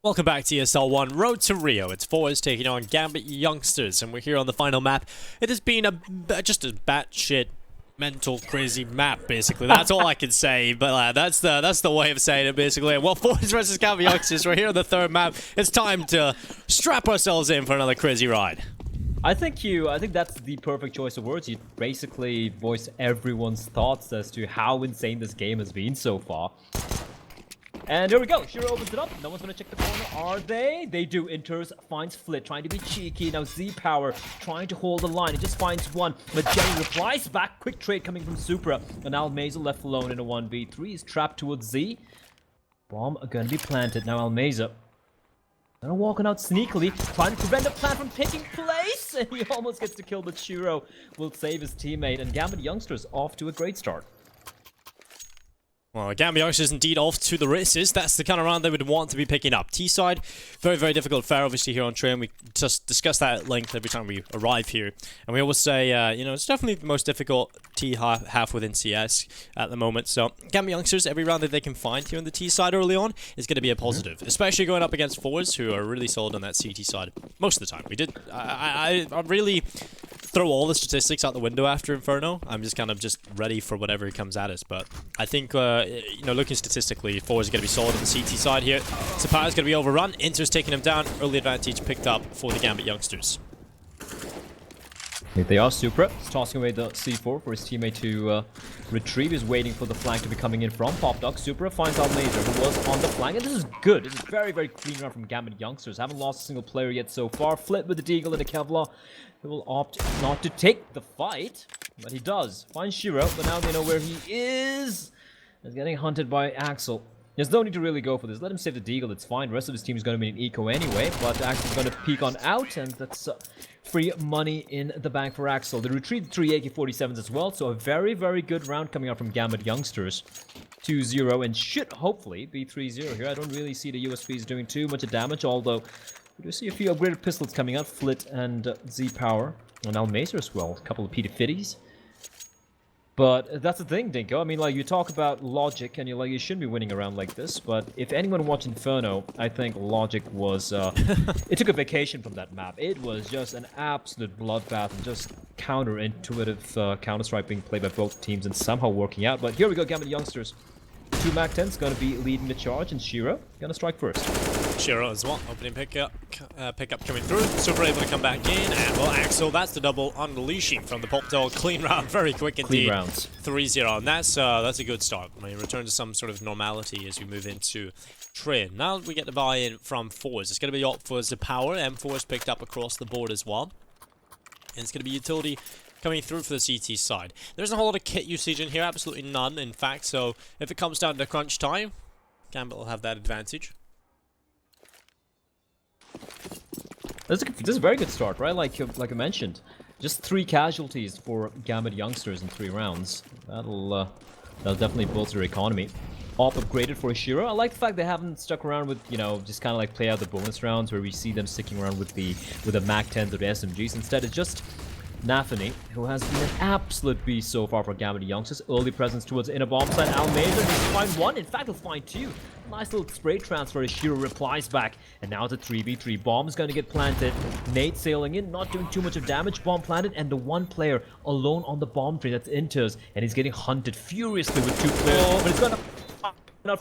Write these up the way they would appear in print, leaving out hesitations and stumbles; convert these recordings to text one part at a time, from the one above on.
Welcome back to ESL 1 Road to Rio. It's forZe taking on Gambit Youngsters, and we're here on the final map. It has been just a batshit mental crazy map, basically. That's all I can say, but that's the way of saying it, basically. Well, forZe versus Gambit Youngsters, we're here on the third map. It's time to strap ourselves in for another crazy ride. I think that's the perfect choice of words. You basically voice everyone's thoughts as to how insane this game has been so far. And here we go. Shiro opens it up. No one's going to check the corner, are they? They do. Enters, finds Flit, trying to be cheeky. Now Z-Power trying to hold the line. It just finds one. But Jenny replies back. Quick trade coming from Supra. And now Almeza left alone in a 1v3. He's trapped towards Z. Bomb going to be planted. Now Almeza walking out sneakily, trying to prevent the plant from taking place. And he almost gets the kill, but Shiro will save his teammate. And Gambit Youngsters off to a great start. Well, Gambit Youngsters indeed off to the races. That's the kind of round they would want to be picking up. T-side, very, very difficult fare, obviously, here on train. We just discuss that at length every time we arrive here. And we always say, you know, it's definitely the most difficult T half within CS at the moment. So, Gambit Youngsters, every round that they can find here on the T side early on is going to be a positive. Especially going up against forwards who are really solid on that CT side. Most of the time. I really throw all the statistics out the window after Inferno. I'm just kind of ready for whatever comes at us. But I think, you know, looking statistically, forwards are going to be solid on the CT side here. Sapa's going to be overrun. Inter's taking him down. Early advantage picked up for the Gambit Youngsters. Here they are. Supra is tossing away the C4 for his teammate to retrieve. He's waiting for the flank to be coming in from Popdog. Supra finds out Laser, who was on the flank. And this is good. This is very, very clean run from Gambit Youngsters. Haven't lost a single player yet so far. Flip with the Deagle and the Kevlar. He will opt not to take the fight, but he does. Finds Shiro, but now they know where he is. He's getting hunted by Axel. There's no need to really go for this. Let him save the Deagle, it's fine. The rest of his team is going to be in eco anyway, but Axel's going to peek on out, and that's free money in the bank for Axel. They retrieved 3 AK-47s as well, so a very, very good round coming out from Gambit Youngsters. 2-0, and should hopefully be 3-0 here. I don't really see the USPs doing too much damage, although we do see a few upgraded pistols coming out. Flit and Z-Power, and Almeza as well. A couple of P250s. But that's the thing, Dinko. I mean, like, you talk about Logic, and you're like, you shouldn't be winning around like this. But if anyone watched Inferno, I think Logic was... it took a vacation from that map. It was just an absolute bloodbath and just counterintuitive Counter-Strike being played by both teams and somehow working out. But here we go, Gambit Youngsters. 2 MAC-10's going to be leading the charge, and Shiro going to strike first. Shiro as well, opening pickup coming through. Super able to come back in, and well, Axel, that's the double unleashing from the Pop Dog. Clean round, very quick indeed. Clean rounds. 3-0, and that's a good start. I mean, return to some sort of normality as we move into train. Now we get the buy-in from forwards. It's going to be up for the power, and forwards picked up across the board as well. And it's going to be utility coming through for the CT side. There isn't a whole lot of kit usage in here, absolutely none, in fact, so if it comes down to crunch time, Gambit will have that advantage. This is a very good start, right? Like I mentioned, just 3 casualties for Gambit Youngsters in 3 rounds. That'll definitely bolster their economy. Op upgraded for Shiro. I like the fact they haven't stuck around with, you know, just kind of like play out the bonus rounds where we see them sticking around with the MAC-10s or the SMGs. Instead, it's just Nafany, who has been an absolute beast so far for Gambit Youngsters. Early presence towards inner bomb side. Almeza needs to find 1. In fact, he'll find 2. Nice little spray transfer as Shiro replies back. And now it's a 3v3. Bomb is going to get planted. Nate sailing in, not doing too much of damage. Bomb planted, and the 1 player alone on the bomb tree. That's Inters. And he's getting hunted furiously with 2 players. But it's going to... There's a lot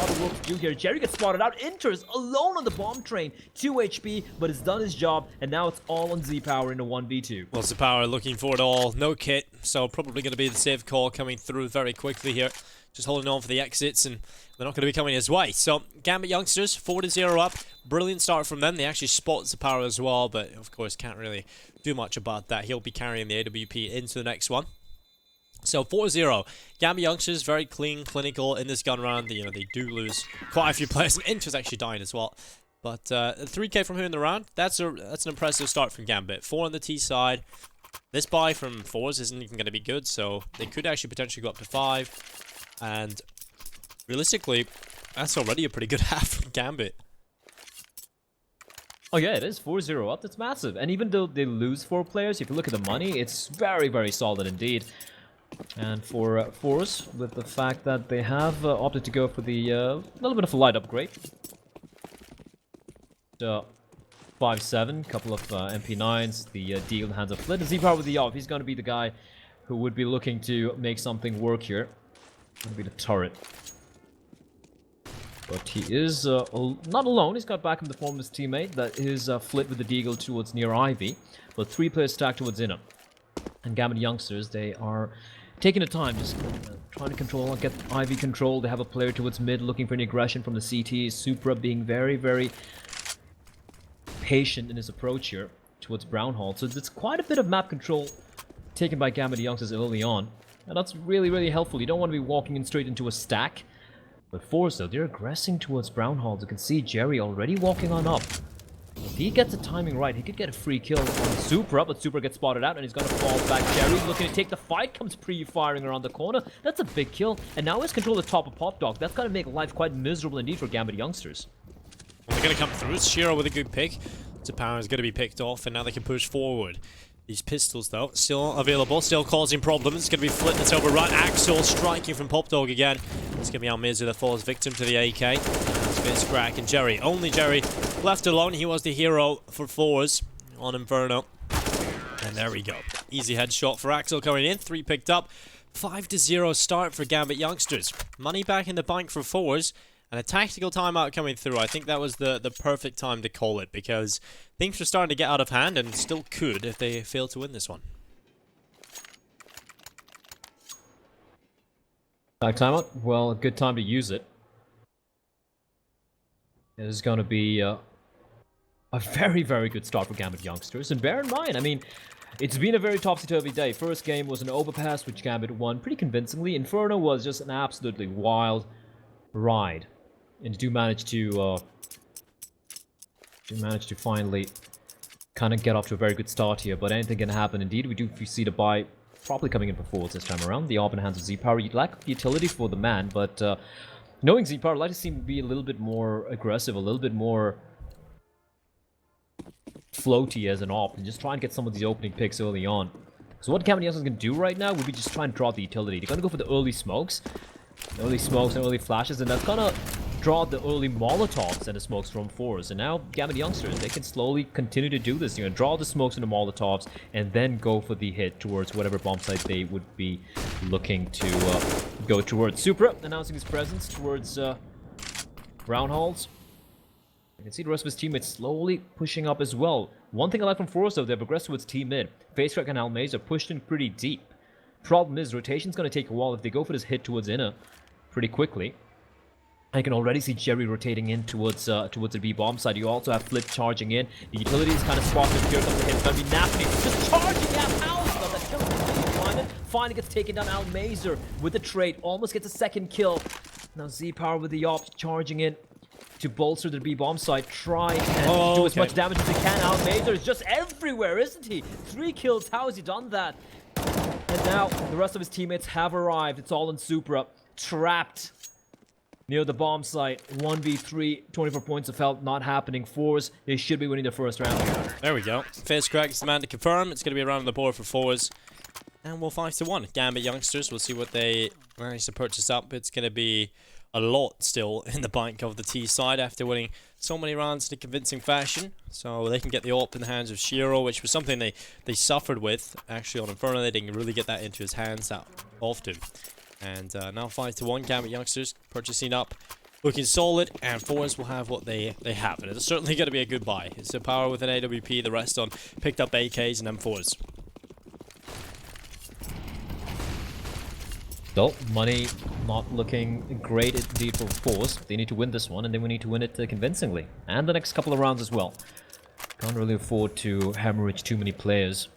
of work to do here. Jerry gets spotted out. Enters alone on the bomb train. 2 HP, but it's done his job, and now it's all on Z-Power in a 1v2. Well, Z-Power looking for it all. No kit, so probably going to be the safe call coming through very quickly here. Just holding on for the exits, and they're not going to be coming his way. So, Gambit Youngsters, 4-0 up. Brilliant start from them. They actually spot Z-Power as well, but of course can't really do much about that. He'll be carrying the AWP into the next one. So 4-0, Gambit Youngsters very clean, clinical in this gun round. You know, they do lose quite a few players. Inter's actually dying as well. But 3k from here in the round, that's an impressive start from Gambit. 4 on the T side. This buy from forZe isn't even going to be good, so they could actually potentially go up to 5. And realistically, that's already a pretty good half from Gambit. Oh yeah, it is 4-0 up. That's massive. And even though they lose 4 players, if you look at the money, it's very, very solid indeed. And for forZe, with the fact that they have opted to go for the little bit of a light upgrade. 5-7, couple of MP9s, the deal in the hands of Flit. And Z-Power with the off, he's going to be the guy who would be looking to make something work here. Going to be the turret. But he is not alone. He's got back in the form of his teammate. That is Flit with the deagle towards near Ivy. But 3 players stacked towards Inner. And Gambit youngsters, they are taking the time, just trying to control, get Ivy control. They have a player towards mid looking for any aggression from the CT. Supra being very, very patient in his approach here towards Brownhall. So it's quite a bit of map control taken by Gambit youngsters early on. And that's really, really helpful. You don't want to be walking in straight into a stack. But forZe, though, they're aggressing towards Brownhall. You can see Jerry already walking on up. If he gets the timing right, he could get a free kill on Supra, but Supra gets spotted out and he's going to fall back. Jerry looking to take the fight, comes pre-firing around the corner. That's a big kill. And now he's control the top of Pop Dog. That's going to make life quite miserable indeed for Gambit youngsters. Well, they're going to come through. Shiro with a good pick. Power is going to be picked off, and now they can push forward. These pistols, though, still available, still causing problems. It's going to be Flit that's overrun. Axel striking from Pop Dog again. It's going to be Almiza that falls victim to the AK. It's Crack and Jerry. Only Jerry left alone. He was the hero for forZe on Inferno. And there we go. Easy headshot for Axel coming in. 3 picked up. 5-0 start for Gambit youngsters. Money back in the bank for forZe. And a tactical timeout coming through. I think that was the perfect time to call it, because things were starting to get out of hand and still could if they fail to win this one. Back timeout? Well, a good time to use it. It is going to be a very, very good start for Gambit youngsters. And bear in mind, I mean, it's been a very topsy-turvy day. First game was an overpass, which Gambit won pretty convincingly. Inferno was just an absolutely wild ride. And do manage to finally kind of get off to a very good start here. But anything can happen indeed. We do see the buy probably coming in for forwards this time around. The AWP in the hands of Z-Power. You'd like utility for the man, but knowing Z-Power, I'd like to see him be a little bit more aggressive, a little bit more floaty as an AWP, and just try and get some of these opening picks early on. So what Gambit youngsters can do right now would be just try and draw the utility. They're going to go for the early smokes. Early smokes and early flashes, and that's gonna draw the early Molotovs and the smokes from forZe. And now Gambit youngsters, they can slowly continue to do this. You're gonna draw the smokes and the Molotovs, and then go for the hit towards whatever bomb site they would be looking to go towards. Supra announcing his presence towards Brownhalls. You can see the rest of his teammates slowly pushing up as well. One thing I like from forZe, though, they've progressed towards team mid. FaceCrack and Almaze are pushed in pretty deep. Problem is, rotation's going to take a while if they go for this hit towards Inner pretty quickly. I can already see Jerry rotating in towards the B bomb side. You also have Flip charging in. The utility is kind of spotted. Here comes the hit. It's going to be Napney just charging out. Alpha, that kills him. Finally gets taken down. Almazer with the trade. Almost gets a second kill. Now Z-Power with the ops charging in to bolster the B bomb side. Try and do as much damage as he can. Almazer is just everywhere, isn't he? 3 kills. How has he done that? And now, the rest of his teammates have arrived. It's all in Supra. Trapped near the bomb site. 1v3, 24 points of health, not happening. forZe, they should be winning the first round. There we go. FaceCrack is the man to confirm. It's going to be around on the board for forZe. And we'll 5-1. Gambit youngsters, we'll see what they manage to purchase up. It's going to be a lot still in the bank of the T side after winning so many rounds in a convincing fashion. So they can get the AWP in the hands of Shiro, which was something they suffered with actually on Inferno. They didn't really get that into his hands that often. And now 5-1, Gambit youngsters purchasing up, looking solid, and forZe will have what they have. And it's certainly going to be a good buy. It's the Power with an AWP, the rest on picked up AKs, and then forZe. So, money not looking great indeed for forZe. They need to win this one, and then we need to win it convincingly. And the next couple of rounds as well. Can't really afford to hemorrhage too many players,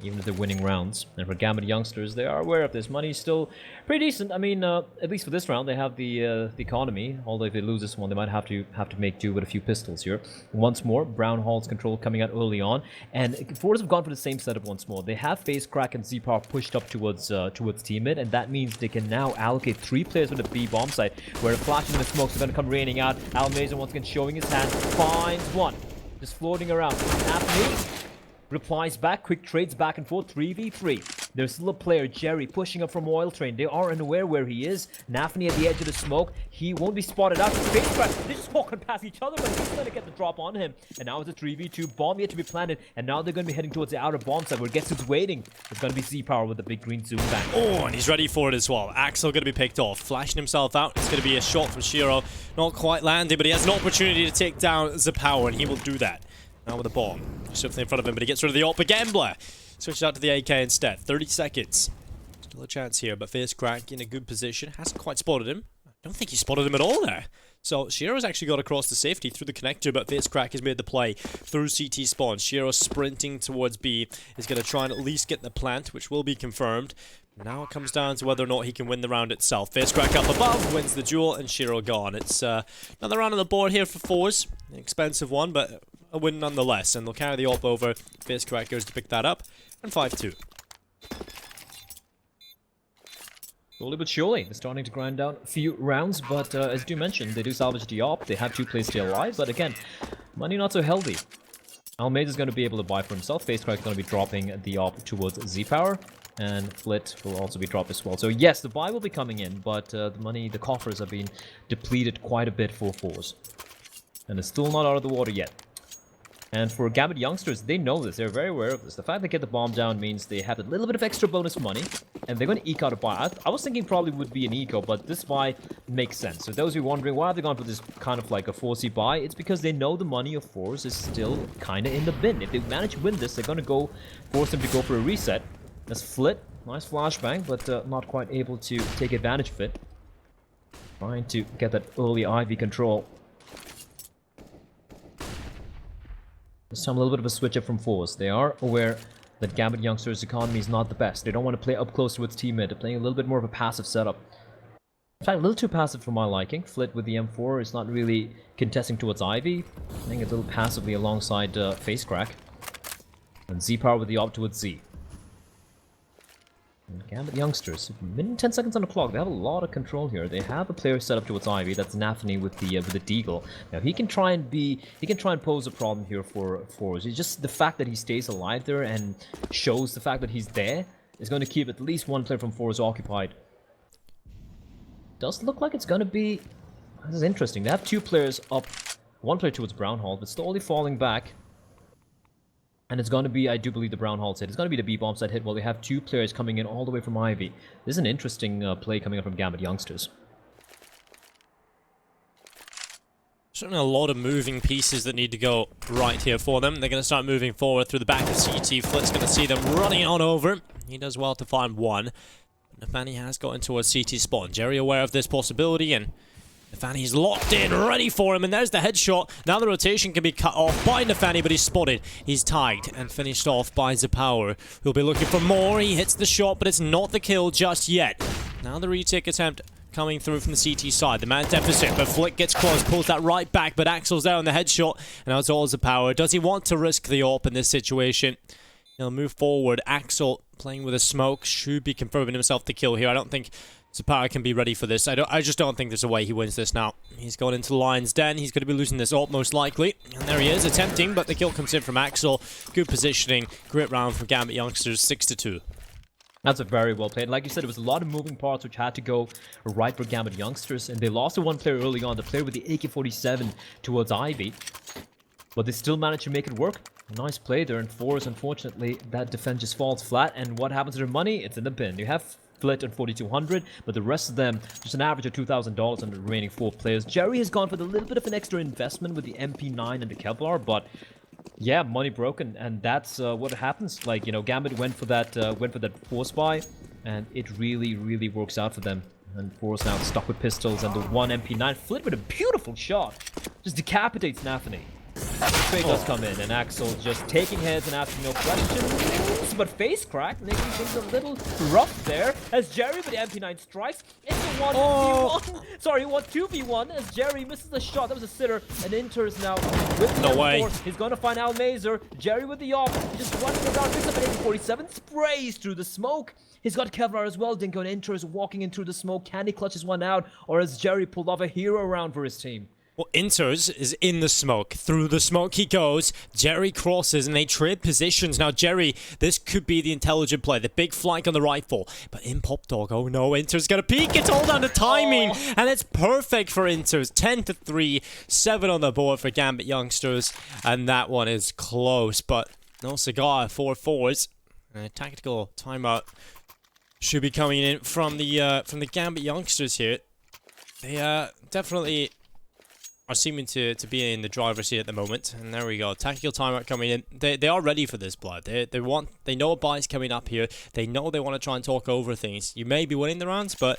even if they're winning rounds. And for Gambit youngsters, they are aware of this. Money is still pretty decent. I mean, at least for this round, they have the economy. Although if they lose this one, they might have to make do with a few pistols here. Once more, Brownhall's control coming out early on, and forZe have gone for the same setup once more. They have FaceCrack and Z-Power pushed up towards team mid, and that means they can now allocate 3 players with a B bomb site, where the flashes and the smokes are going to come raining out. Almazer once again showing his hand, finds one, just floating around. Napney replies back, quick trades back and forth, 3v3. There's still a player, Jerry, pushing up from Oil Train. They are unaware where he is. Nafany at the edge of the smoke. He won't be spotted out. Face crack. They're just walking past each other, but he's going to get the drop on him. And now it's a 3v2. Bomb yet to be planted. And now they're going to be heading towards the outer bomb site where Getsu's waiting. It's going to be Z-Power with the big green zoom bang. Oh, and he's ready for it as well. Axel going to be picked off. Flashing himself out. It's going to be a shot from Shiro. Not quite landing, but he has an opportunity to take down Z-Power, and he will do that. Now with a bomb. Swiftly in front of him, but he gets rid of the ult. But Gambler switches out to the AK instead. 30 seconds. Still a chance here, but FaZe in a good position. Hasn't quite spotted him. I don't think he spotted him at all there. So Shiro's actually got across to safety through the connector, but FaZe has made the play through CT spawn. Shiro sprinting towards B is going to try and at least get the plant, which will be confirmed. Now it comes down to whether or not he can win the round itself. FaZe up above, wins the duel, and Shiro gone. It's another round on the board here for forZe. An expensive one, but a win nonetheless. And they'll carry the AWP over. FaZe goes to pick that up, and 5-2. Slowly but surely, they're starting to grind down a few rounds, but as you mentioned, they do salvage the AWP. They have 2 plays still alive, but again, money not so healthy. Almeida is going to be able to buy for himself. FaZe is going to be dropping the AWP towards Z-Power, and Flit will also be dropped as well. So yes, the buy will be coming in, but the money, the coffers have been depleted quite a bit for forZe. And it's still not out of the water yet. And for Gambit youngsters, they know this. They're very aware of this. The fact they get the bomb down means they have a little bit of extra bonus money, and they're going to eke out a buy. I was thinking probably would be an eco, but this buy makes sense. So those who are wondering why have they gone for this kind of like a forZe buy, it's because they know the money of forZe is still kind of in the bin. If they manage to win this, they're going to go force them to go for a reset. That's Flit. Nice flashbang, but not quite able to take advantage of it. Trying to get that early Ivy control. This time a little bit of a switch up from forZe. They are aware that Gambit youngsters' economy is not the best. They don't want to play up close to its teammate. They're playing a little bit more of a passive setup. In fact, a little too passive for my liking. Flit with the M4 is not really contesting towards Ivy. Playing a little passively alongside FaZe. And Z-Power with the AWP towards Z. And Gambit youngsters, minute and 10 seconds on the clock. They have a lot of control here. They have a player set up towards Ivy. That's Nafany with the Deagle. Now he can try and pose a problem here for forZe. It's just the fact that he stays alive there and shows the fact that he's there is going to keep at least one player from forZe occupied. Does look like it's going to be. This is interesting. They have 2 players up, 1 player towards Brown Hall, but slowly falling back. And it's going to be, I do believe, the Brown Hall hit. It's going to be the B-bomb side hit while they have 2 players coming in all the way from Ivy. This is an interesting play coming up from Gambit youngsters. Certainly a lot of moving pieces that need to go right here for them. They're going to start moving forward through the back of CT. Flit's going to see them running on over. He does well to find one. Nafany has got into a CT spawn. Jerry aware of this possibility, and Nafany's locked in, ready for him, and there's the headshot. Now the rotation can be cut off by Nafany, but he's spotted. He's tagged and finished off by Z-Power, who'll be looking for more. He hits the shot, but it's not the kill just yet. Now the retake attempt coming through from the CT side. The man deficit, but Flick gets close, pulls that right back, but Axel's there on the headshot, and now it's all Z-Power. Does he want to risk the AWP in this situation? He'll move forward. Axel playing with a smoke, should be confirming himself the kill here. I don't think Z-Power can be ready for this. I just don't think there's a way he wins this now. He's gone into the Lion's Den. He's going to be losing this AWP most likely. And there he is, attempting, but the kill comes in from Axel. Good positioning. Great round for Gambit youngsters, 6-2. That's a very well played. Like you said, it was a lot of moving parts which had to go right for Gambit youngsters. And they lost to 1 player early on, the player with the AK-47 towards Ivy. But they still managed to make it work. Nice play there, and forZe, unfortunately, that defense just falls flat. And what happens to their money? It's in the bin. You have Flit on 4,200, but the rest of them just an average of $2,000 on the remaining 4 players. Jerry has gone for a little bit of an extra investment with the MP9 and the Kevlar, but yeah, money broken, and that's what happens. Like, you know, Gambit went for that force buy, and it really works out for them. And forZe now stuck with pistols and the 1 MP9. Flit with a beautiful shot, just decapitates Nafany. Fate does come in, and Axel just taking heads and asking no questions, but face crack, making things a little rough there, as Jerry with the MP9 strikes into 1v1. Sorry, 2v1, as Jerry misses the shot. That was a sitter, and Inter's now with the M4. He's going to find Al Mazer. Jerry with the AWP, he just runs around, picks up an AK-47, sprays through the smoke. He's got Kevlar as well. Dinko, and Inter is walking in through the smoke. Can he clutches one out, or has Jerry pulled off a hero round for his team? Well, Inters is in the smoke. Through the smoke he goes. Jerry crosses and they trade positions. Now, Jerry, this could be the intelligent play. The big flank on the rifle. But in Pop Dog, oh no, Inter's got a peek. It's all down to timing. And it's perfect for Inters. 10-3. 7 on the board for Gambit youngsters. And that one is close. But no cigar for fours. And a tactical timeout should be coming in from the Gambit youngsters here. They definitely are seeming to be in the driver's seat at the moment. And there we go. Tactical timeout coming in. They are ready for this, blood. They know a buy's coming up here. They know they want to try and talk over things. You may be winning the rounds, but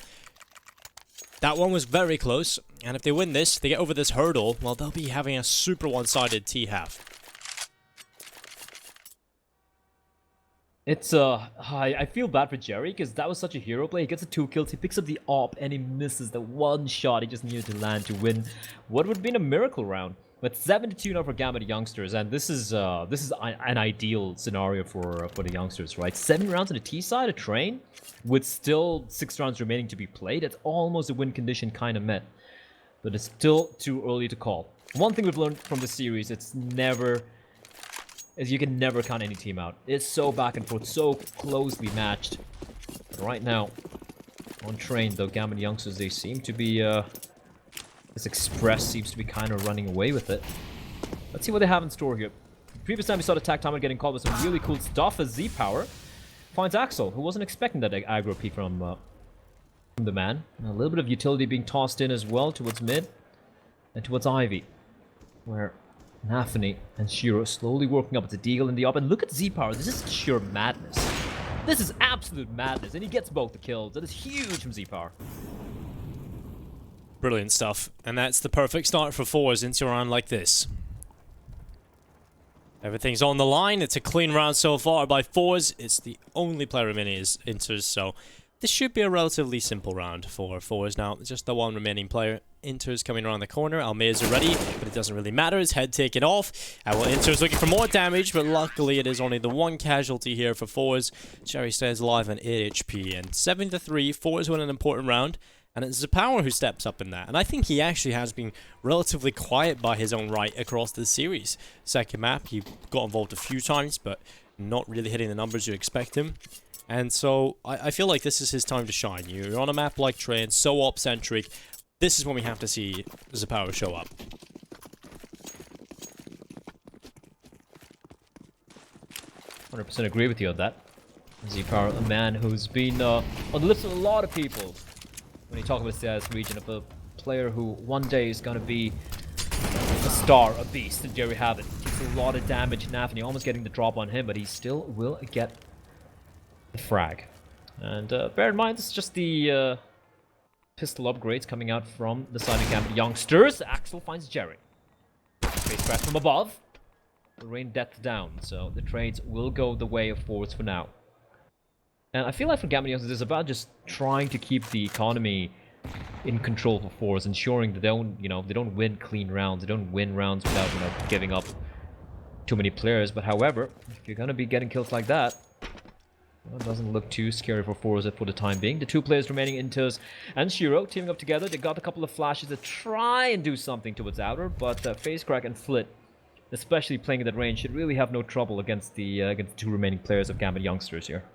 that one was very close. And if they win this, they get over this hurdle, well, they'll be having a super one-sided T-half. It's, I feel bad for Jerry, because that was such a hero play. He gets the 2 kills, he picks up the AWP, and he misses the one shot he just needed to land to win what would have been a miracle round. But 7-2 now for Gambit youngsters, and this is an ideal scenario for the youngsters, right? 7 rounds on the T side, a train, with still 6 rounds remaining to be played. It's almost a win condition kind of met, but it's still too early to call. One thing we've learned from this series, is you can never count any team out. It's so back and forth, so closely matched. But right now, on train, though, Gambit youngsters, they seem to be, this Express seems to be kind of running away with it. Let's see what they have in store here. Previous time we saw the tag timer getting called with some really cool stuff as Z-Power finds Axel, who wasn't expecting that aggro peek from the man. And a little bit of utility being tossed in as well towards mid and towards Ivy, where Nafany and Shiro slowly working up. It's a deagle in the up, and look at Z-Power. This is sheer madness. This is absolute madness, and he gets both the kills. That is huge from Z-Power. Brilliant stuff. And that's the perfect start for fours into a round like this. Everything's on the line. It's a clean round so far by fours. It's the only player remaining is Inters, so this should be a relatively simple round for fours now. Just the one remaining player. Inter's coming around the corner. Almeida's ready, but it doesn't really matter. His head taken off. And well, Inter's looking for more damage, but luckily it is only the one casualty here for fours. Jerry stays alive on 8 HP. And 7-3, fours win an important round. And it's Zapower who steps up in that. And I think he actually has been relatively quiet by his own right across this series. Second map, he got involved a few times, but not really hitting the numbers you expect him. And so, I feel like this is his time to shine. You're on a map like Train, so op-centric. This is when we have to see Zapower show up. %, agree with you on that. Z-Power, a man who's been on the lips of a lot of people when you talk about the CIS region, of a player who one day is going to be a star, a beast, and Jerry Habit. Takes a lot of damage, Nafany almost getting the drop on him, but he still will get the frag. And bear in mind, this is just the pistol upgrades coming out from the side of Gambit youngsters. Axel finds Jerry. Face crack from above. Will rain death down, so the trades will go the way of forwards for now. And I feel like for Gambit youngsters, it's about just trying to keep the economy in control for forwards, ensuring that they don't win clean rounds, they don't win rounds without giving up too many players. But however, if you're gonna be getting kills like that, well, it doesn't look too scary for forwards for the time being. The 2 players remaining, Inters and Shiro, teaming up together. They got a couple of flashes to try and do something towards outer, but Face Crack and Flit, especially playing at that range, should really have no trouble against the 2 remaining players of Gambit youngsters here.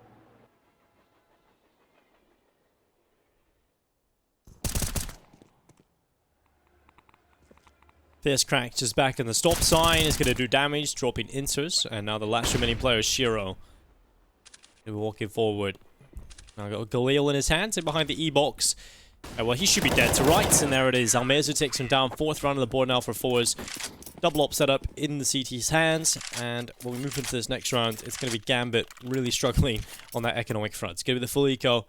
Face Crack just back in the stop sign. Is going to do damage, dropping Inters. And now the last remaining player is Shiro. We're walking forward. Now got Galil in his hands and behind the E-box. Well, he should be dead to rights, and there it is. Almeiza takes him down. 4th round of the board now for fours. Double up setup in the CT's hands, and when we move into this next round, it's going to be Gambit really struggling on that economic front. It's going to be the full eco.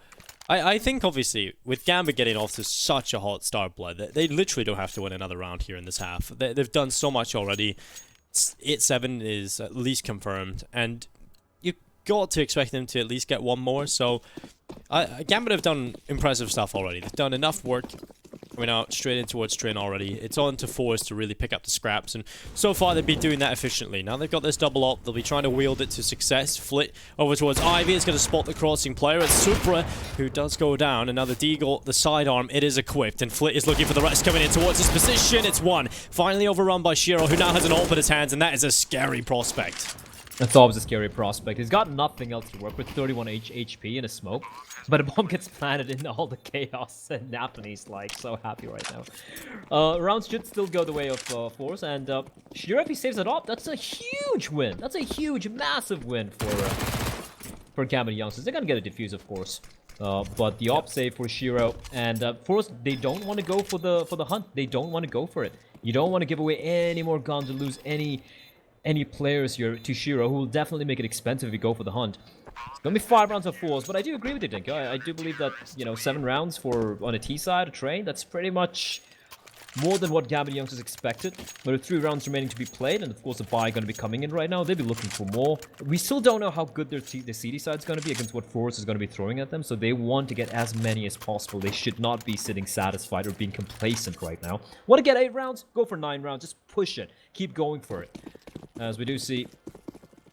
I think, obviously, with Gambit getting off to such a hot start, blood, they literally don't have to win another round here in this half. They've done so much already. 8-7 is at least confirmed, and you got to expect them to at least get one more, so Gambit have done impressive stuff already. They've done enough work coming out straight in towards Train already. It's on to forZe to really pick up the scraps, and so far they've been doing that efficiently. Now they've got this double up, they'll be trying to wield it to success. Flit over towards Ivy, is going to spot the crossing player. It's Supra who does go down, and now the Deagle, the sidearm, it is equipped, and Flit is looking for the rest coming in towards his position. It's one, finally overrun by Shiro, who now has an ult in his hands, and that is a scary prospect. That's always a scary prospect. He's got nothing else to work with, 31 HP in a smoke. But a bomb gets planted in all the chaos, and Napanee's like so happy right now. Rounds should still go the way of forZe, and Shiro, if he saves it up, that's a huge win. That's a huge, massive win for Gambit Youngsters. They're gonna get a defuse, of course. But the op save for Shiro, and forZe, they don't want to go for the hunt. They don't want to go for it. You don't want to give away any more guns or lose any players here to Shiro, who will definitely make it expensive if you go for the hunt. It's gonna be 5 rounds of forZe, but I do agree with you, Dinko. I do believe that, you know, 7 rounds on a T side, a Train, that's pretty much more than what Gambit Youngsters expected. But with 3 rounds remaining to be played, and of course the buy going to be coming in right now, they'll be looking for more. We still don't know how good the CD side is going to be against what forZe is going to be throwing at them, so they want to get as many as possible. They should not be sitting satisfied or being complacent right now. Want to get 8 rounds? Go for 9 rounds. Just push it. Keep going for it. As we do see,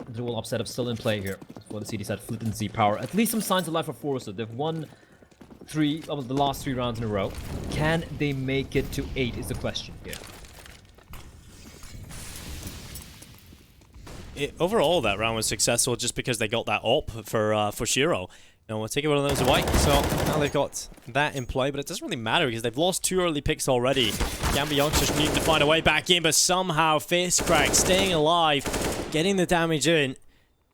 the dual up setup still in play here for the CD side, Flit and Z Power. At least some signs of life for forZe. They've won the last 3 rounds in a row. Can they make it to 8 is the question here. Overall, that round was successful just because they got that op for Shiro. You know, we'll take one of those away. So now they've got that in play, but it doesn't really matter because they've lost 2 early picks already. Gambit Youngsters need to find a way back in, but somehow FaceCrack staying alive, getting the damage in.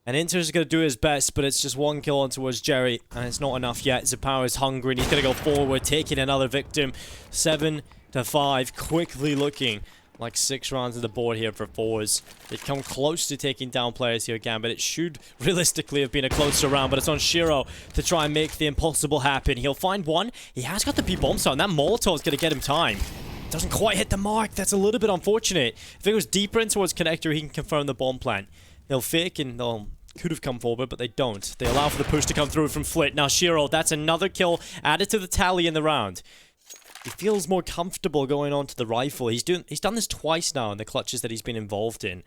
And Inter's going to do his best, but it's just 1 kill on towards Jerry, and it's not enough yet. Zapower is hungry, and he's going to go forward, taking another victim. 7 to 5, quickly looking like 6 rounds on the board here for forZe. They've come close to taking down players here again, but it should realistically have been a closer round, but it's on Shiro to try and make the impossible happen. He'll find one. He has got the B-bomb shot, and that Molotov's going to get him time. Doesn't quite hit the mark. That's a little bit unfortunate. If it was deeper in towards Connector, he can confirm the bomb plant. They'll fake and they'll could have come forward, but they don't. They allow for the push to come through from Flit. Now Shiro, that's another kill added to the tally in the round. He feels more comfortable going on to the rifle. He's done this twice now in the clutches that he's been involved in.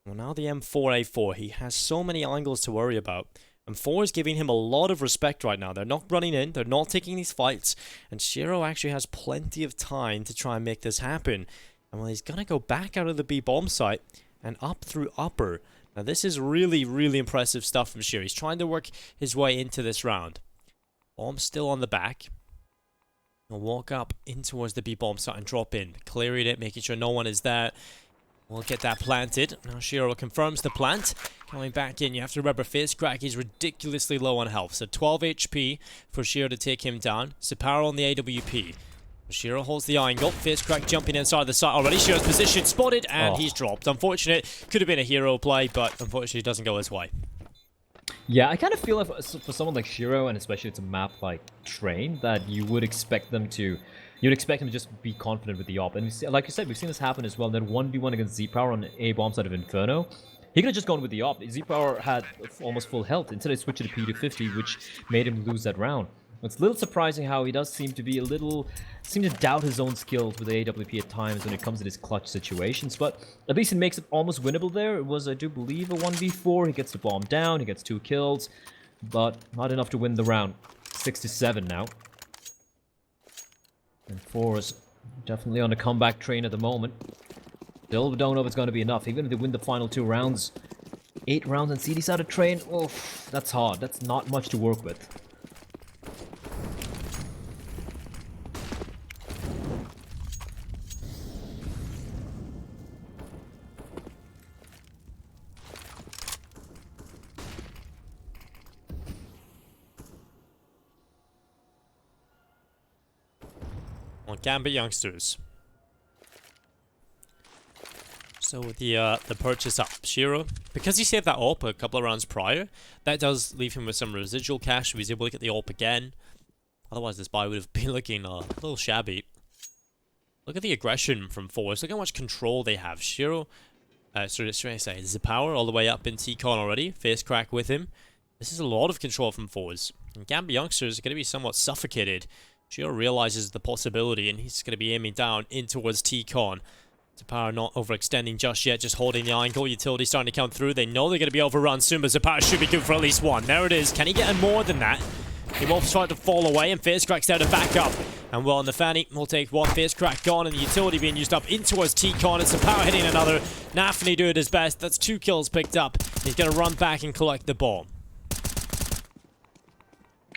Well, now the M4A4. He has so many angles to worry about. And 4 is giving him a lot of respect right now. They're not running in. They're not taking these fights. And Shiro actually has plenty of time to try and make this happen. And well, he's going to go back out of the B bomb site and up through upper. Now, this is really, really impressive stuff from Shiro. He's trying to work his way into this round. Bomb still on the back. He'll walk up in towards the B bomb site and drop in. Clearing it, making sure no one is there. We'll get that planted. Now Shiro confirms the plant. Coming back in, you have to remember FaceCrack is ridiculously low on health. So 12 HP for Shiro to take him down. Zaparo on the AWP. Shiro holds the angle. FaceCrack jumping inside the site already. Shiro's position spotted and he's dropped. Unfortunate. Could have been a hero play, but unfortunately it doesn't go his way. Yeah, I kind of feel like for someone like Shiro, and especially it's a map like Train, that you would expect them to... You'd expect him to just be confident with the op. And like you said, we've seen this happen as well. That 1v1 against Z-Power on A bomb side of Inferno. He could have just gone with the op. Z-Power had almost full health. Instead, he switched to the P250, which made him lose that round. It's a little surprising how he does seem to be seem to doubt his own skills with the AWP at times when it comes to his clutch situations, but at least it makes it almost winnable there. It was, I do believe, a 1v4. He gets the bomb down, he gets 2 kills, but not enough to win the round. 6 to 7 now. And 4 is definitely on a comeback train at the moment. Still don't know if it's going to be enough, even if they win the final 2 rounds. 8 rounds on CD side of Train, oof, that's hard. That's not much to work with. On Gambit Youngsters. So with the purchase up, Shiro, because he saved that AWP a couple of rounds prior, that does leave him with some residual cash. If he's able to get the AWP again, otherwise this buy would have been looking a little shabby. Look at the aggression from forZe. Look how much control they have. Shiro, sorry, should I say, Zapower all the way up in T-Con already. FaceCrack with him. This is a lot of control from forZe. And Gambit Youngsters are going to be somewhat suffocated Gio realizes the possibility, and he's going to be aiming down in towards T-Con. Zapara not overextending just yet, just holding the angle. Utility starting to come through. They know they're going to be overrun soon, but Zapara should be good for at least one. There it is. Can he get more than that? He will start to fall away, and FaZe there to back up. And well, Nafani will take one. FaZe gone, and the utility being used up in towards T-Con. It's Zapara hitting another. Nafani doing his best. That's 2 kills picked up. He's going to run back and collect the ball.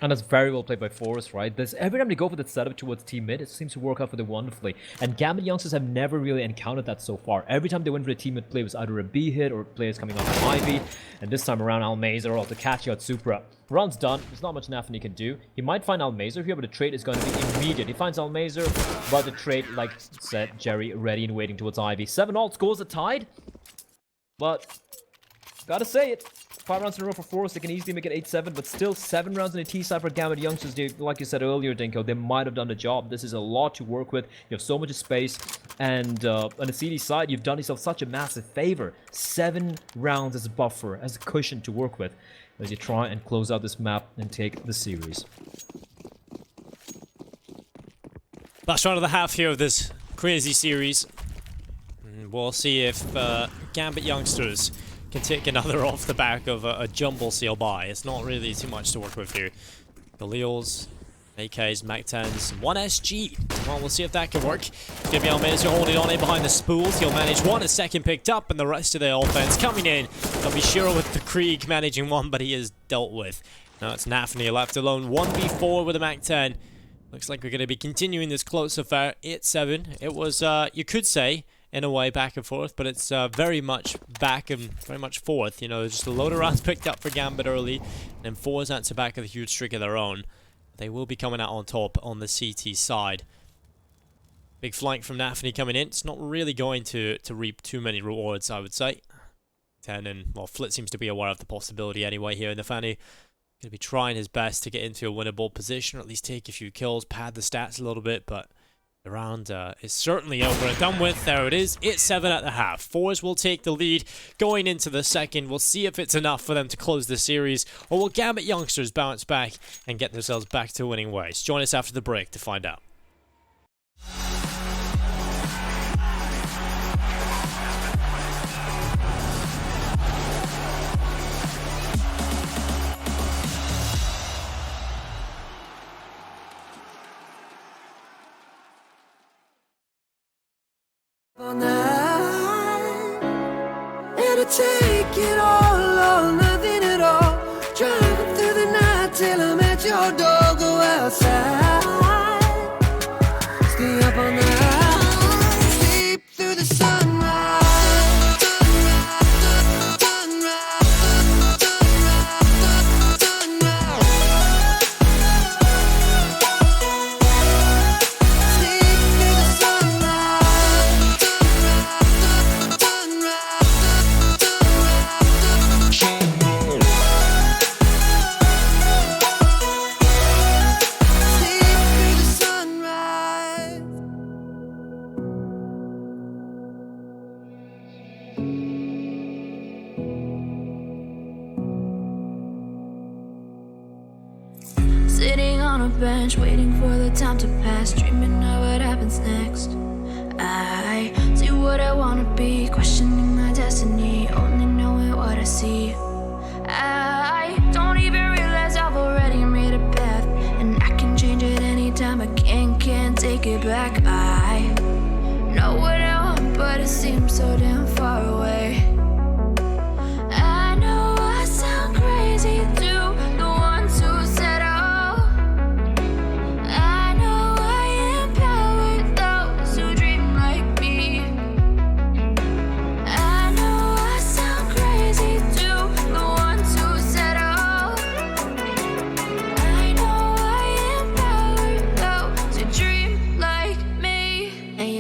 And that's very well played by forZe, right? Every time they go for the setup towards team mid, it seems to work out for them wonderfully. And Gambit youngsters have never really encountered that so far. Every time they went for the team mid play, it was either a B hit or players coming off from Ivy. And this time around, Almazer or to catch out Supra. Round's done. There's not much Nafani can do. He might find Almazer here, but the trade is going to be immediate. He finds Almazer, but the trade, like said, Jerry, ready and waiting towards Ivy. 7-all scores a tide. But, gotta say it. 5 rounds in a row for forZe, they can easily make it 8-7, but still 7 rounds in a T-side for Gambit youngsters. Like you said earlier, Dinko, they might have done the job. This is a lot to work with. You have so much space, and on the CD side, you've done yourself such a massive favor. 7 rounds as a buffer, as a cushion to work with, as you try and close out this map and take the series. Last round of the half here of this crazy series. And we'll see if Gambit youngsters can take another off the back of a jumble seal buy. It's not really too much to work with here. The Leals, AKs, MAC-10s, 1 SG. Well, we'll see if that can work. It's going to be Almazer holding on in behind the spools. He'll manage one, a second picked up, and the rest of the offense coming in. They'll be Shiro with the Krieg managing one, but he is dealt with. Now it's Nafani left alone. 1v4 with a MAC-10. Looks like we're going to be continuing this close affair. 8-7. It was, you could say, in a way, back and forth, but it's very much back and very much forth. You know, just a load of rounds picked up for Gambit early, and then forZe at the back of the huge streak of their own. They will be coming out on top on the CT side. Big flank from Nafani coming in. It's not really going to reap too many rewards, I would say. 10 and, well, Flit seems to be aware of the possibility anyway here. Nafani going to be trying his best to get into a winnable position, or at least take a few kills, pad the stats a little bit, but the round is certainly over and done with. There it is. It's 7 at the half. forZe will take the lead going into the second. We'll see if it's enough for them to close the series, or will Gambit youngsters bounce back and get themselves back to winning ways? Join us after the break to find out. It'll take it all or nothing at all. Driving through the night till I'm at your door. Go outside, stay up all night, sleep through the sunrise. Sitting on a bench, waiting for the time to pass, dreaming of what happens next. I see what I wanna be, questioning my destiny, only knowing what I see. I don't even realize I've already made a path, and I can change it anytime. I can't take it back. I know what I want, but it seems so damn far away. I know I sound crazy to the ones who said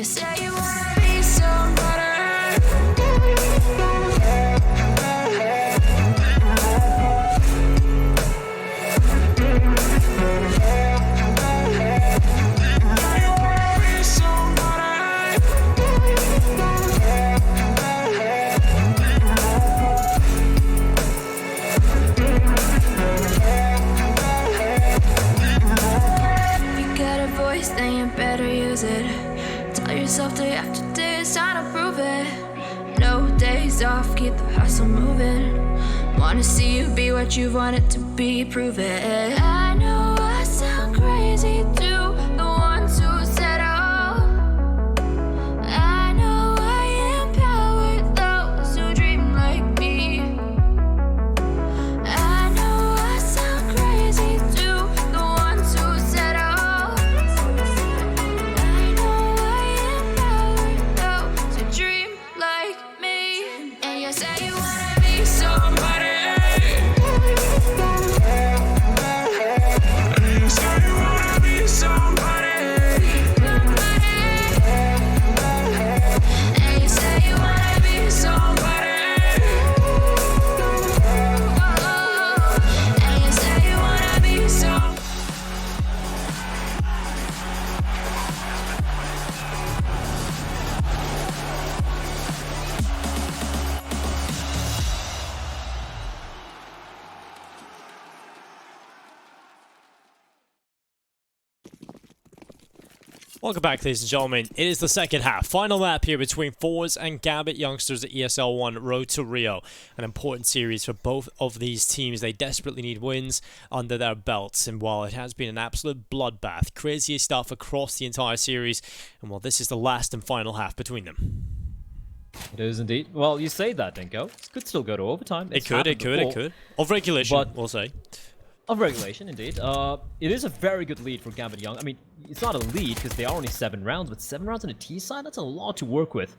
say you wanna be somebody. day after day, it's time to prove it. No days off, keep the hustle moving. Wanna see you be what you wanted to be, prove it. I know I sound crazy to the ones who said all. I know I empower those who dream like me. I know I sound crazy to the ones who said all. I know I empower those who dream like me. And you say you wanna be somebody. Welcome back, ladies and gentlemen. It is the second half. Final map here between forZe and Gambit youngsters at ESL 1 Road to Rio. An important series for both of these teams. They desperately need wins under their belts. And while it has been an absolute bloodbath, crazy stuff across the entire series. And while this is the last and final half between them. It is indeed. Well, you say that, Dinko. It could still go to overtime. It could. Of regulation, But we'll say. Of regulation, indeed. It is a very good lead for Gambit Young. I mean, it's not a lead because they are only 7 rounds, but 7 rounds on a T side, that's a lot to work with.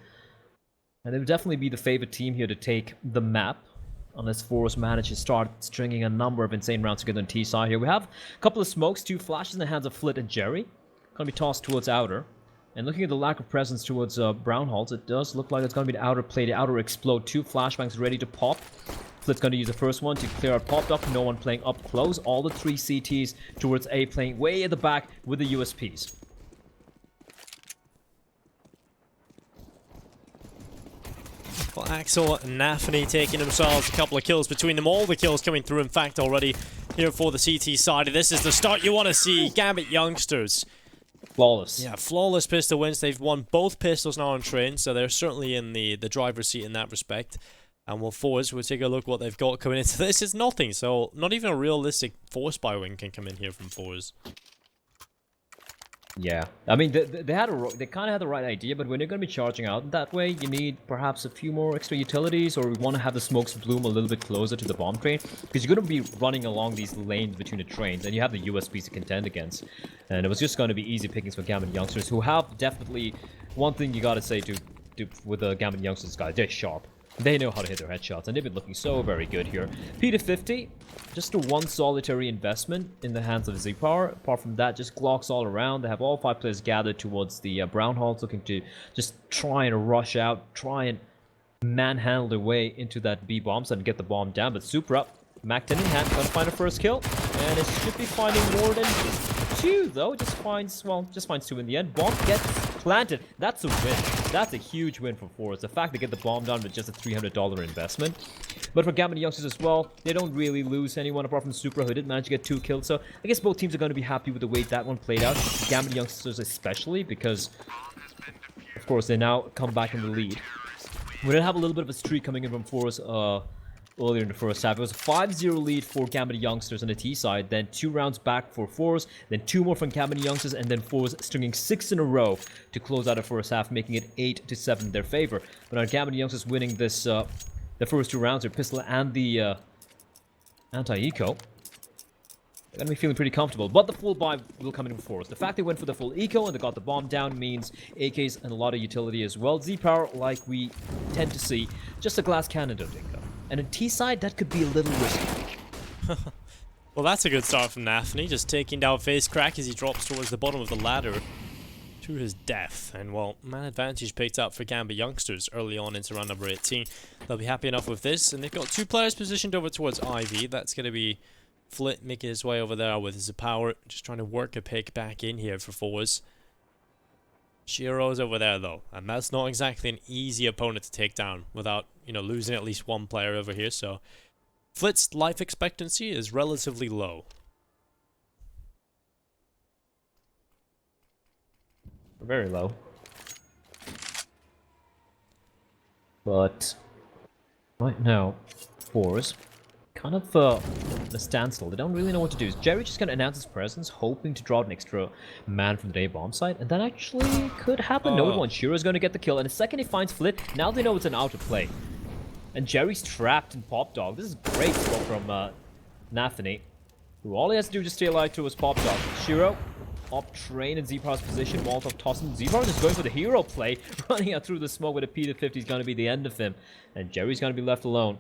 And they would definitely be the favorite team here to take the map, unless forZe manage to start stringing a number of insane rounds together on T side here. We have a couple of smokes, 2 flashes in the hands of Flit and Jerry. Gonna be tossed towards outer. And looking at the lack of presence towards Brownhalls, it does look like it's gonna be the outer play. The outer explode, 2 flashbangs ready to pop. Flit's going to use the first one to clear out popped up. No one playing up close. All the 3 CTs towards A playing way at the back with the USPs. Well, Axel and Nafany taking themselves a couple of kills between them. All the kills coming through, in fact, already here for the CT side. This is the start you want to see. Gambit youngsters. Flawless. Yeah, flawless pistol wins. They've won both pistols now on train, so they're certainly in the driver's seat in that respect. And well, forZe, we'll take a look what they've got coming into this. It's nothing, so not even a realistic force buy win can come in here from forZe. Yeah, I mean, they kind of had the right idea, but when you're going to be charging out that way, you need perhaps a few more extra utilities, or we want to have the smokes bloom a little bit closer to the bomb train, because you're going to be running along these lanes between the trains, and you have the USPs to contend against. And it was just going to be easy pickings for Gambit youngsters, who have definitely one thing you got to say with the Gambit youngsters guys, they're sharp. They know how to hit their headshots, and they've been looking so very good here. P to 50, just a 1 solitary investment in the hands of Z-Power. Apart from that, just Glocks all around. They have all 5 players gathered towards the Brown Halls, looking to just try and rush out, try and manhandle their way into that B bomb site and get the bomb down. But Supra, Mac 10 in hand, gonna find a first kill, and it should be finding more than 2, though. Just finds 2 in the end. Bomb gets planted. That's a win. That's a huge win for forZe. The fact they get the bomb down with just a $300 investment. But for Gambit youngsters as well, they don't really lose anyone apart from Supra, who did manage to get 2 kills. So I guess both teams are going to be happy with the way that one played out. Gambit youngsters especially, because of course they now come back in the lead. We did have a little bit of a streak coming in from forZe earlier in the first half. It was a 5-0 lead for Gambit youngsters on the T side, then 2 rounds back for forZe, then 2 more from Gambit youngsters, and then forZe stringing 6 in a row to close out the first half, making it 8-7 in their favor. But now Gambit youngsters winning this, the first 2 rounds, their pistol and the anti-eco. They're going to be feeling pretty comfortable, but the full buy will come in for forZe. The fact they went for the full eco and they got the bomb down means AKs and a lot of utility as well. Z-Power, like we tend to see, just a glass cannon, don't think, though. And in T-side, that could be a little risky. Well, that's a good start from Nafany, just taking down Face Crack as he drops towards the bottom of the ladder to his death. And, well, man advantage picked up for Gambit youngsters early on into round number 18. They'll be happy enough with this, and they've got 2 players positioned over towards Ivy. That's going to be Flit making his way over there with his power, just trying to work a pick back in here for forZe. Shiro's over there though, and that's not exactly an easy opponent to take down without, you know, losing at least 1 player over here. So Flit's life expectancy is relatively low. Very low. But right now, forZe kind of in a standstill. They don't really know what to do. Is Jerry just gonna announce his presence, hoping to draw an extra man from the day bomb site? And that actually could happen. No one. Shiro's gonna get the kill, and the second he finds Flit, now they know it's an out of play. And Jerry's trapped in Pop Dog. This is great smoke from Nathany, who all he has to do is just stay alive to his Pop Dog. Shiro, up train in Z-Power's position. Molotov tossing. Z-Power just going for the hero play, running out through the smoke with a P250 is gonna be the end of him. And Jerry's gonna be left alone.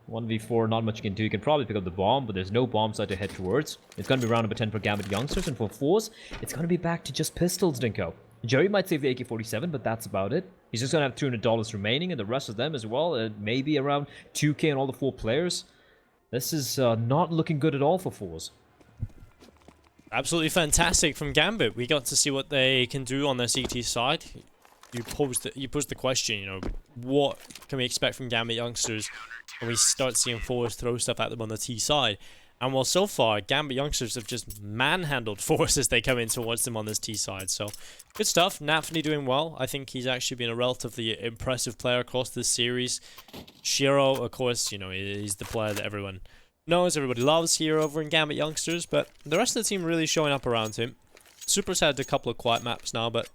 1v4, not much you can do. You can probably pick up the bomb, but there's no bomb site to head towards. It's going to be round number 10 for Gambit Youngsters, and for forZe, it's going to be back to just pistols, Dinko. Jerry might save the AK-47, but that's about it. He's just going to have $200 remaining, and the rest of them as well, maybe around 2k on all the 4 players. This is not looking good at all for forZe. Absolutely fantastic from Gambit. We got to see what they can do on their CT side. You posed the question, you know, what can we expect from Gambit Youngsters when we start seeing forZe throw stuff at them on the T side? And well, so far, Gambit Youngsters have just manhandled forZe as they come in towards them on this T side. So, good stuff. Nathany doing well. I think he's actually been a relatively impressive player across this series. Shiro, of course, you know, he's the player that everyone knows, everybody loves here over in Gambit Youngsters, but the rest of the team really showing up around him. Super's had a couple of quiet maps now, but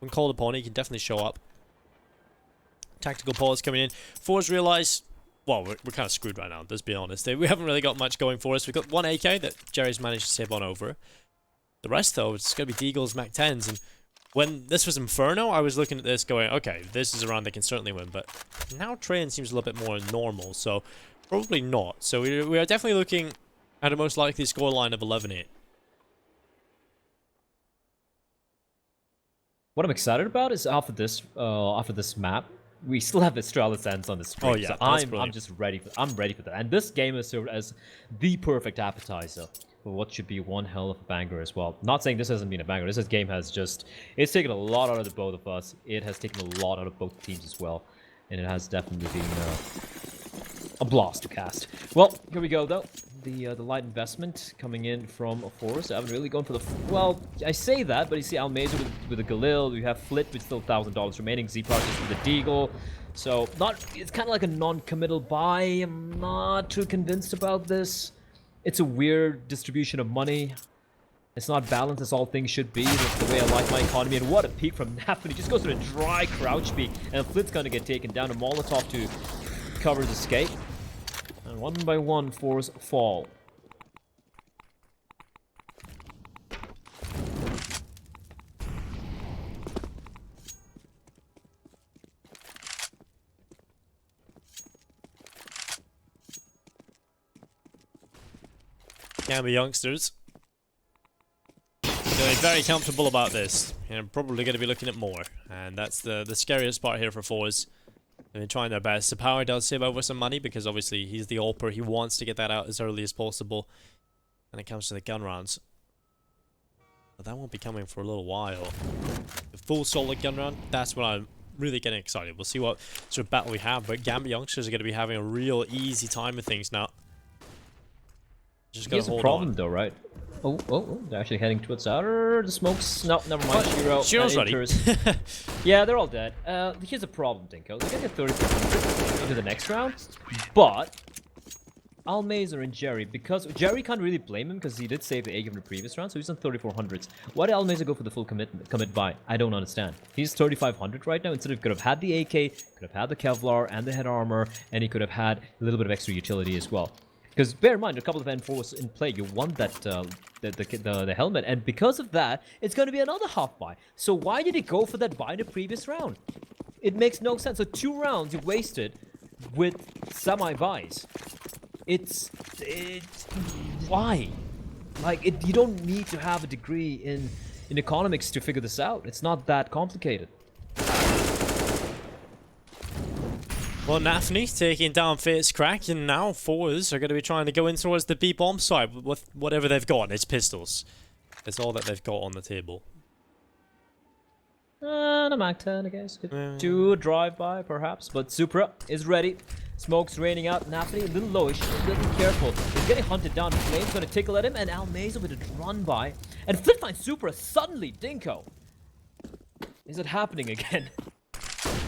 when called upon, he can definitely show up. Tactical pause coming in. forZe realize, well, we're kind of screwed right now, let's be honest. We haven't really got much going for us. We've got one AK that Jerry's managed to save on over. The rest, though, it's going to be Deagles, Mac-10s, and when this was Inferno, I was looking at this going, okay, this is a round they can certainly win, but now Train seems a little bit more normal, so probably not. So we are definitely looking at a most likely scoreline of 11-8. What I'm excited about is after this map, we still have Astralis Ends on the screen. Oh yeah, so I'm just ready for that. And this game has served as the perfect appetizer for what should be one hell of a banger as well. Not saying this hasn't been a banger. This game has just, it's taken a lot out of the both of us. It has taken a lot out of both teams as well, and it has definitely been a blast to cast. Well, here we go though. The light investment coming in from forZe. I haven't really gone for the... Well, I say that, but you see Almeza with a Galil. We have Flit with still $1,000 remaining. Z-Power just with a Deagle. So, it's kind of like a non-committal buy. I'm not too convinced about this. It's a weird distribution of money. It's not balanced as all things should be. That's the way I like my economy. And what a peek from Nathany. He just goes to a dry crouch peek. And Flit's going to get taken down. A Molotov to cover his escape. And one by one, forZe fall. Gambit Youngsters feeling very comfortable about this, and probably going to be looking at more. And that's the scariest part here for forZe. They've been trying their best. The Power does save over some money because obviously he's the AWPer. He wants to get that out as early as possible when it comes to the gun rounds. But that won't be coming for a little while. The full solid gun round, that's when I'm really getting excited. We'll see what sort of battle we have, but Gambit Youngsters are going to be having a real easy time with things now. Just gotta hold on. Here's a problem though, right? Oh, they're actually heading towards outer. The smokes. No, never mind. Shiro's ready. Yeah, they're all dead. Here's a problem, Dinko. They're gonna get 3400 into the next round, but Almeza and Jerry, because Jerry can't really blame him because he did save the AK from the previous round, so he's on 3400s. Why did Almeza go for the full commit buy? I don't understand. He's 3500 right now. Instead of could have had the AK, could have had the Kevlar and the head armor, and he could have had a little bit of extra utility as well. Because bear in mind, a couple of N4s in play, you want that the helmet, and because of that, it's going to be another half buy. So why did he go for that buy in the previous round? It makes no sense. So 2 rounds you wasted with semi-buys. It's why? Like, you don't need to have a degree in economics to figure this out. It's not that complicated. Well, Nathany taking down Fate's Crack, and now forZe are going to be trying to go in towards the B bomb side with whatever they've got. It's pistols. It's all that they've got on the table. And a Mac-10, I guess. Could do a drive-by, perhaps. But Supra is ready. Smoke's raining out. Nathany a little lowish, a little careful. He's getting hunted down. Flame's going to tickle at him, and Almeza with a run-by. And Flit finds Supra suddenly. Dinko. Is it happening again?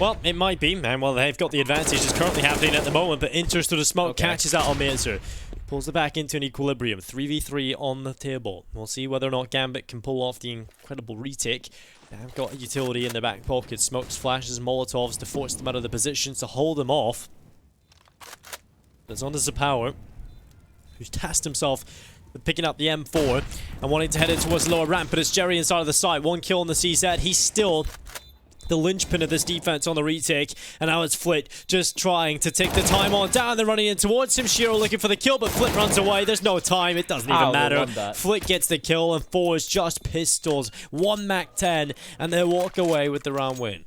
Well, it might be, man. Well, they've got the advantage that's currently happening at the moment, but enters through the smoke, catches out Almazer. Pulls it back into an equilibrium. 3v3 on the table. We'll see whether or not Gambit can pull off the incredible retake. They've got a utility in their back pocket. Smokes, flashes, Molotovs to force them out of the positions to hold them off. There's on the power, who's tasked himself with picking up the M4 and wanting to head in towards the lower ramp, but it's Jerry inside of the site. 1 kill on the CZ. He's still the linchpin of this defense on the retake, and now it's Flit just trying to take the time on down. They're running in towards him. Shiro looking for the kill, but Flit runs away. There's no time. It doesn't even matter. Flit gets the kill, and forZe just pistols 1 Mac-10, and they walk away with the round win.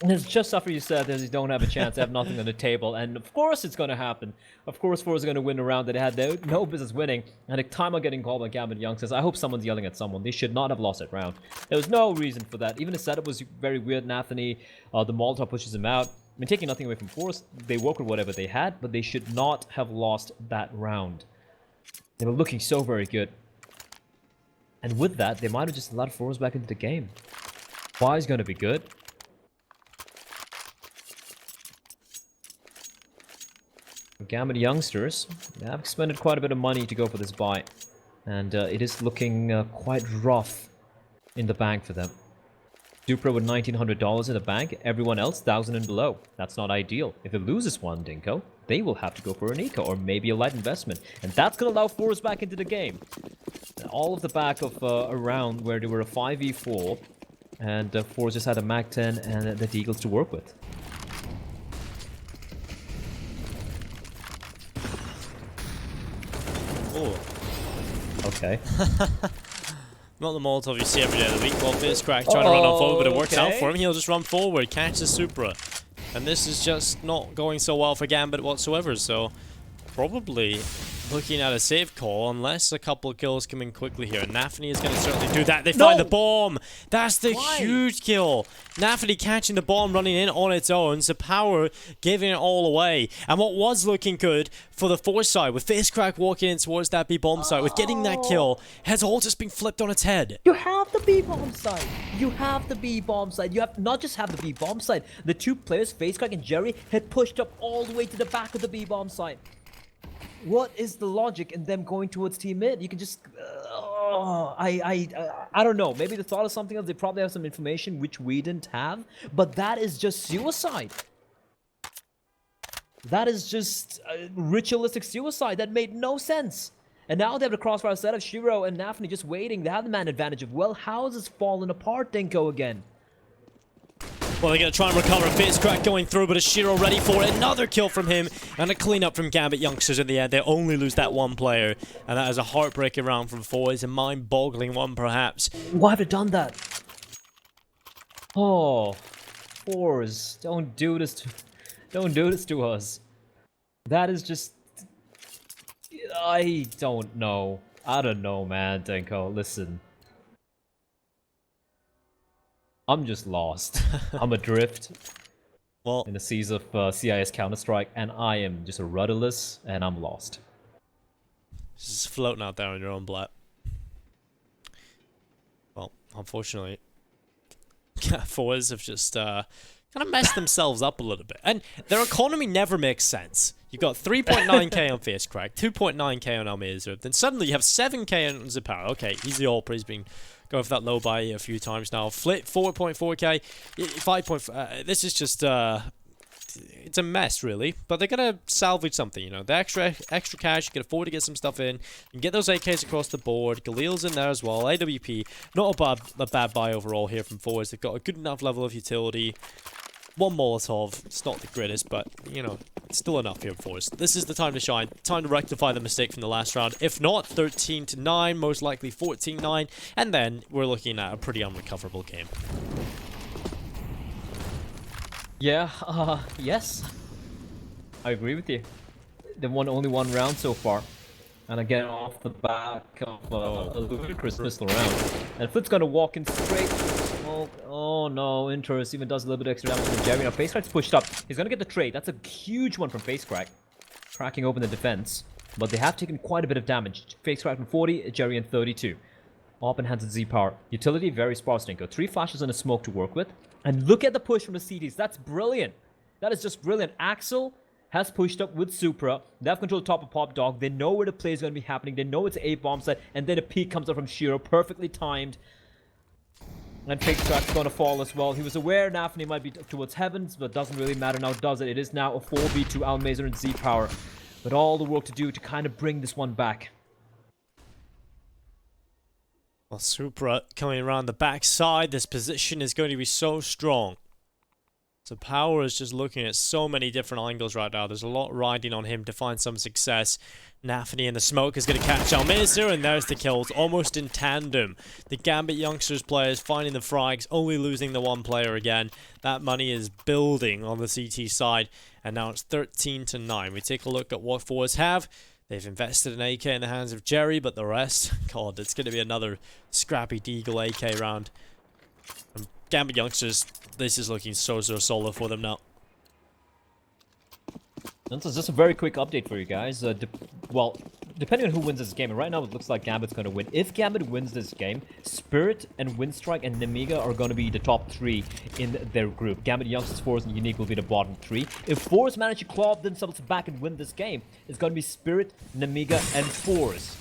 And it's just after you said that they don't have a chance, they have nothing on the table, and of course it's going to happen. Of course forZe are going to win a round that they had no business winning, and a timeout getting called by Gambit youngsters. I hope someone's yelling at someone. They should not have lost that round. There was no reason for that. Even the setup was very weird. Nathany, the Molotov pushes him out. I mean, taking nothing away from forZe, they work with whatever they had, but they should not have lost that round. They were looking so very good. And with that, they might have just allowed forZe back into the game. Why is going to be good? Gambit youngsters, they have expended quite a bit of money to go for this buy, and it is looking quite rough in the bank for them. Supra with $1,900 in the bank, everyone else 1,000 and below. That's not ideal. If it loses one, Dinko, they will have to go for an eco or maybe a light investment, and that's going to allow forZe back into the game. All of the back of a round where they were a 5v4, and forZe just had a Mac-10 and the Eagles to work with. Oh. Okay. Not the Molotov you see every day of the week. Well, FaZeCrack trying to run on forward, but it works out for him. He'll just run forward, catch the Supra. And this is just not going so well for Gambit whatsoever, so probably looking at a safe call unless a couple of kills come in quickly here. Nathany is going to certainly do that. They find the bomb. That's the huge kill. Nathany catching the bomb, running in on its own. So Power giving it all away. And what was looking good for the forZe side, with FaZeCrack walking in towards that B-bomb site, with getting that kill, has all just been flipped on its head. You have the B-bomb site. You have the B-bomb site. You have not just have the B-bomb site. The two players, FaZeCrack and Jerry, had pushed up all the way to the back of the B-bomb site. What is the logic in them going towards team mid? You can just... I don't know. Maybe they thought of something else. They probably have some information which we didn't have. But that is just suicide. That is just ritualistic suicide. That made no sense. And now they have the crossfire set of Shiro and Nathany just waiting. They have the man advantage of, well, how is this falling apart, Dinko, again? Well, they're going to try and recover. FaZeCrack going through, but is Shiro ready for it? Another kill from him, and a cleanup from Gambit youngsters in the end. They only lose that one player, and that is a heartbreaking round from forZe, a mind-boggling one, perhaps. Why have they done that? Oh, forZe, don't do this to us. That is just... I don't know. I don't know, man, Dinko. Listen. I'm just lost. I'm adrift in the seas of CIS Counter-Strike, and I am just a rudderless, and I'm lost. Just floating out there on your own blat. Well, unfortunately, forZe have just kind of messed themselves up a little bit. And their economy never makes sense. You've got 3.9k on FaZeCrack, 2.9k on Almazer, then suddenly you have 7k on Zapara. Okay, easy all, he's been going for that low buy a few times now. Flit 4.4k, 5. This is just it's a mess, really. But they're gonna salvage something, you know. The extra cash, you can afford to get some stuff in. You can get those AKs across the board. Galil's in there as well. AWP, not a bad buy overall here from forZe. They've got a good enough level of utility. One Molotov, it's not the greatest, but, you know, it's still enough here for us. This is the time to shine, time to rectify the mistake from the last round. If not, 13-9, most likely 14-9, and then we're looking at a pretty unrecoverable game. Yeah, yes. I agree with you. They've won only one round so far. And again, off the back of a ludicrous pistol round. And Flit's gonna walk in straight. Oh no, Interest even does a little bit extra damage to Jerry. Now FaZeCrack's pushed up. He's gonna get the trade. That's a huge one from FaZeCrack. Cracking open the defense. But they have taken quite a bit of damage. FaZeCrack from 40, Jerry in 32. Open hands at Z-Power. Utility, very sparse, Dinko. 3 flashes and a smoke to work with. And look at the push from the CTs. That's brilliant. That is just brilliant. Axel has pushed up with Supra. They have control top of Pop Dog. They know where the play is going to be happening. They know it's an A-bomb set. And then a peek comes up from Shiro. Perfectly timed. And Fake Track's going to fall as well. He was aware Nafani might be towards Heavens, but doesn't really matter now, does it? It is now a 4v2 Almazer and Z-Power. But all the work to do to kind of bring this one back. Well, Supra coming around the backside. This position is going to be so strong. So Power is just looking at so many different angles right now. There's a lot riding on him to find some success. Nafani in the smoke is going to catch Almazer, and there's the kills, almost in tandem. The Gambit youngsters players finding the frags, only losing the one player again. That money is building on the CT side, and now it's 13-9. We take a look at what forZe have. They've invested an AK in the hands of Jerry, but the rest, God, it's going to be another scrappy Deagle AK round. And Gambit youngsters, this is looking so solid for them now. This is just a very quick update for you guys. Well, depending on who wins this game, and right now it looks like Gambit's going to win. If Gambit wins this game, Spirit and Windstrike and Nemiga are going to be the top 3 in their group. Gambit, Youngsters, forZe, and Unique will be the bottom 3. If forZe manage to claw themselves back and win this game, it's going to be Spirit, Nemiga, and forZe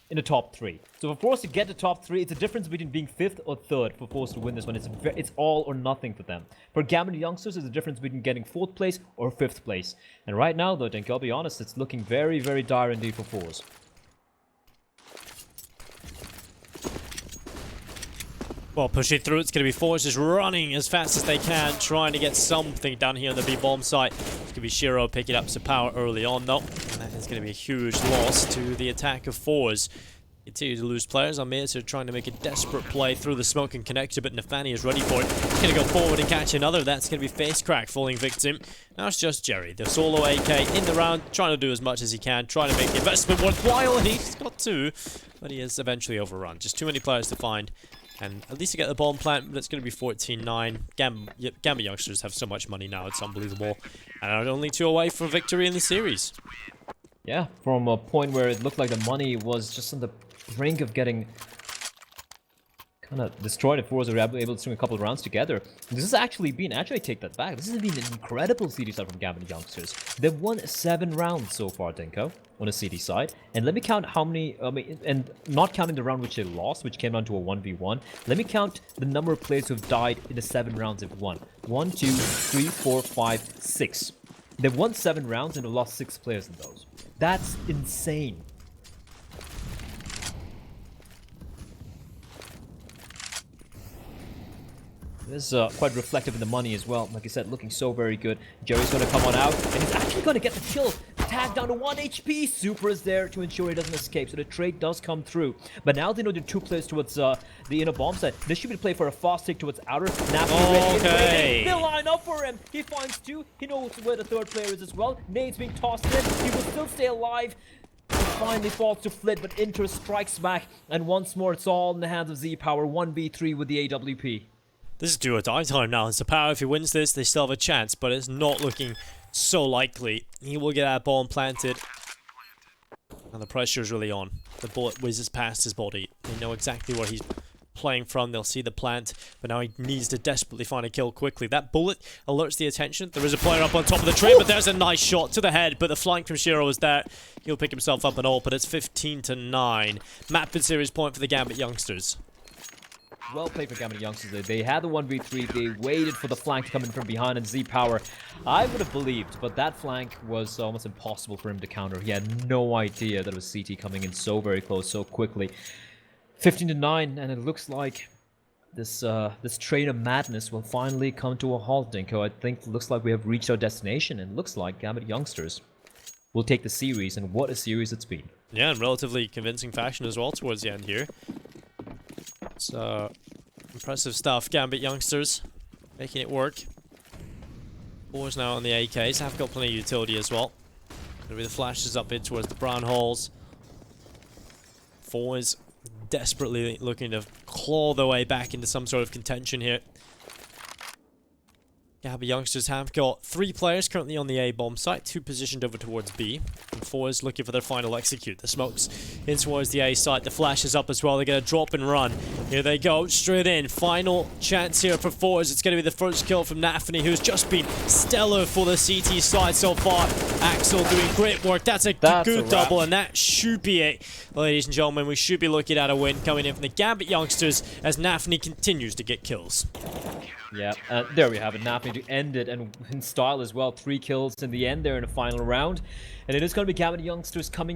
in the top 3. So for forZe to get the top 3, it's a difference between being 5th or 3rd for forZe to win this one. It's all or nothing for them. For Gambit Youngsters, it's a difference between getting 4th place or 5th place. And right now, though, Dink, I'll be honest, it's looking very, very dire indeed for forZe. Well, pushing through, it's going to be forZe just running as fast as they can, trying to get something down here on the B-bomb site. It's going to be Shiro picking up some power early on, though. And that is going to be a huge loss to the attack of forZe. Continue to lose players. Almazer trying to make a desperate play through the smoke and connector, but Nafani is ready for it. He's going to go forward and catch another. That's going to be Face Crack falling victim. Now it's just Jerry, the solo AK in the round, trying to do as much as he can, trying to make the investment worthwhile, and he's got 2, but he is eventually overrun. Just too many players to find. And at least you get the bomb plant, but it's going to be 14-9. Gambit youngsters have so much money now, it's unbelievable. And are only 2 away from victory in the series. Yeah, from a point where it looked like the money was just on the brink of getting kind of destroyed if forZe were able to string a couple of rounds together. This has actually been, actually take that back, this has been an incredible CD side from Gambit youngsters. They've won 7 rounds so far, Dinko, on a CD side. And let me count how many, and not counting the round which they lost, which came down to a 1v1. Let me count the number of players who've died in the 7 rounds they've won. 1, 2, 3, 4, 5, 6. They've won 7 rounds and they've lost 6 players in those. That's insane. This is quite reflective in the money as well. Like I said, looking so very good. Jerry's going to come on out, and he's actually going to get the kill. Tag down to 1 HP. Super is there to ensure he doesn't escape, so the trade does come through. But now they know there are 2 players towards the inner bomb site. This should be the play for a fast take towards outer. Okay. They line up for him. He finds 2. He knows where the 3rd player is as well. Nade's being tossed in. He will still stay alive. He finally falls to Flit, but Inter strikes back. And once more, it's all in the hands of Z-Power. 1v3 with the AWP. This is do or die time now. It's a Power. If he wins this, they still have a chance, but it's not looking so likely. He will get that bomb planted. And the pressure is really on. The bullet whizzes past his body. They know exactly where he's playing from. They'll see the plant, but now he needs to desperately find a kill quickly. That bullet alerts the attention. There is a player up on top of the tree, but there's a nice shot to the head, but the flank from Shiro is there. He'll pick himself up and all, but it's 15-9. Map and series point for the Gambit youngsters. Well played for Gambit youngsters. They had the 1v3. They waited for the flank to come in from behind, and Z-Power, I would have believed, but that flank was almost impossible for him to counter. He had no idea that it was CT coming in so very close, so quickly. 15-9, and it looks like this train of madness will finally come to a halt, Dinko. I think it looks like we have reached our destination, and it looks like Gambit youngsters will take the series, and what a series it's been. Yeah, in relatively convincing fashion as well towards the end here. It's impressive stuff. Gambit youngsters making it work. forZe now on the AKs. Have got plenty of utility as well. Gonna be the flashes up in towards the brown holes. forZe desperately looking to claw their way back into some sort of contention here. Gambit youngsters have got 3 players currently on the A bomb site, 2 positioned over towards B. And forZe looking for their final execute. The smokes in towards the A site, the flash is up as well. They're going to drop and run. Here they go, straight in. Final chance here for forZe. It's going to be the first kill from Nafany, who's just been stellar for the CT side so far. Axel doing great work. That's a good double, and that should be it. Ladies and gentlemen, we should be looking at a win coming in from the Gambit youngsters as Nafany continues to get kills. Yeah, there we have it. Nafany to end it, and in style as well. 3 kills in the end there in the final round. And it is going to be Gambit youngsters coming